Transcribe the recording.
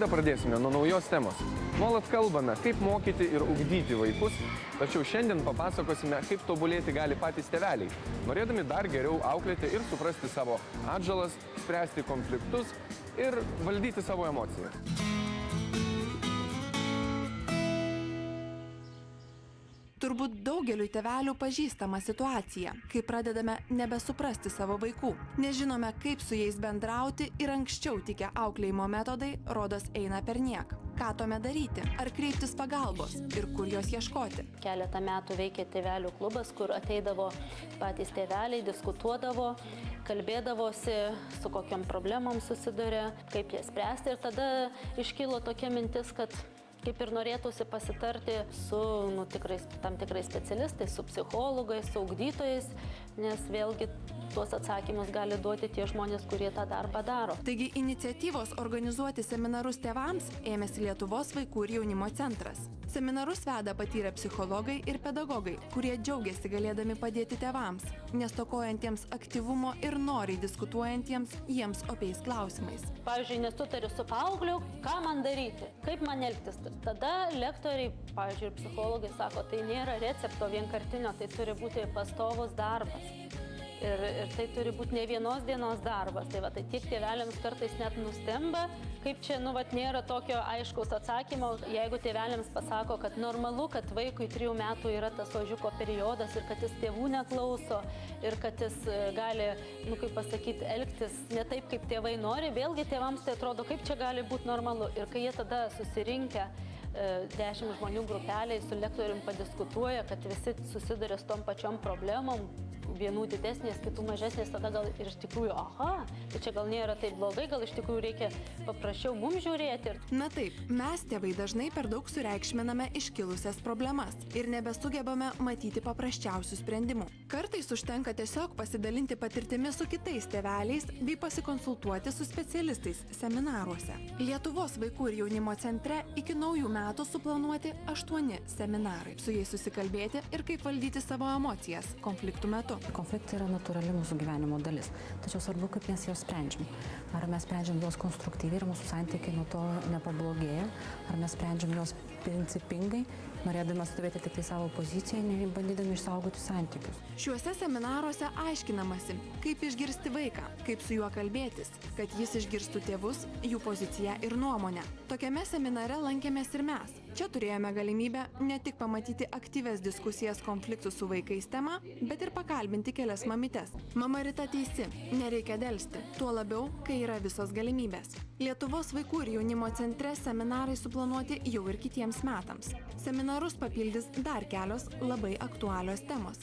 Laidą pradėsime nuo naujos temos. Nuolat kalbame, kaip mokyti ir ugdyti vaikus, tačiau šiandien papasakosime, kaip tobulėti gali patys tėveliai, norėdami dar geriau auklėti ir suprasti savo atžalas, spręsti konfliktus ir valdyti savo emocijas. Turbūt daugeliui tėvelių pažįstama situacija, kai pradedame nebesuprasti savo vaikų. Nežinome, kaip su jais bendrauti ir anksčiau tikę auklėjimo metodai rodos eina perniek. Ką tuomet daryti? Ar kreiptis pagalbos ir kur jos ieškoti? Keletą metų veikė tėvelių klubas, kur ateidavo patys tėveliai, diskutuodavo, kalbėdavosi, su kokiam problemom susiduria, kaip jas spręsti. Ir tada iškilo tokia mintis, kad kaip ir norėtųsi pasitarti su tam tikrais specialistais, su psichologais, su ugdytojais, nes vėlgi tuos atsakymus gali duoti tie žmonės, kurie tą darbą daro. Taigi iniciatyvos organizuoti seminarus tėvams ėmėsi Lietuvos vaikų ir jaunimo centras. Seminarus veda patyrę psichologai ir pedagogai, kurie džiaugiasi galėdami padėti tėvams, nestokojantiems aktyvumo ir noriai diskutuojantiems jiems opiais klausimais. Pavyzdžiui, nesutariu su paaugliu, ką man daryti, kaip man elgtis. Tada lektoriai, pavyzdžiui, ir psichologai sako, tai nėra recepto vienkartinio, tai turi būti pastovus darbas. Ir tai turi būti ne vienos dienos darbas. Tai tiek tėveliams kartais net nustemba, kaip čia, nėra tokio aiškaus atsakymo. Jeigu tėveliams pasako, kad normalu, kad vaikui 3 metų yra tas ožiuko periodas ir kad jis tėvų neklauso ir kad jis gali, elgtis ne taip, kaip tėvai nori, vėlgi tėvams tai atrodo, kaip čia gali būti normalu. Ir kai jie tada susirinkę 10 žmonių grupeliai su lektorium padiskutuoja, kad visi susiduria su tom pačiom problemom, vienų didesnės, kitų mažesnės, tada gal ir iš tikrųjų, tai čia gal nėra taip blogai, gal iš tikrųjų reikia paprasčiau mums žiūrėti. Na taip, mes tėvai dažnai per daug sureikšminame iškilusias problemas ir nebesugebame matyti paprasčiausių sprendimų. Kartais užtenka tiesiog pasidalinti patirtimi su kitais tėveliais bei pasikonsultuoti su specialistais seminaruose. Lietuvos vaikų ir jaunimo centre iki naujų metų suplanuoti 8 seminarai. Su jais susikalbėti ir kaip valdyti savo emocijas konfliktų metu. Konfliktai yra natūrali mūsų gyvenimo dalis, tačiau svarbu, kaip mes juos sprendžiam. Ar mes sprendžiam juos konstruktyviai ir mūsų santykiai nuo to nepablogėja, ar mes sprendžiam juos principingai, norėdami atstovėti tik tai savo poziciją, bandydami išsaugoti santykius. Šiuose seminaruose aiškinamasi, kaip išgirsti vaiką, kaip su juo kalbėtis, kad jis išgirstų tėvus, jų poziciją ir nuomonę. Tokiame seminare lankėmės ir mes. Čia turėjome galimybę ne tik pamatyti aktyvias diskusijas konfliktų su vaikais tema, bet ir pakalbinti kelias mamytes. Mama Rita teisi, nereikia delsti, tuo labiau, kai yra visos galimybės. Lietuvos vaikų ir jaunimo centre seminarai suplanuoti jau ir kitiems metams. Seminarus papildys dar kelios labai aktualios temos.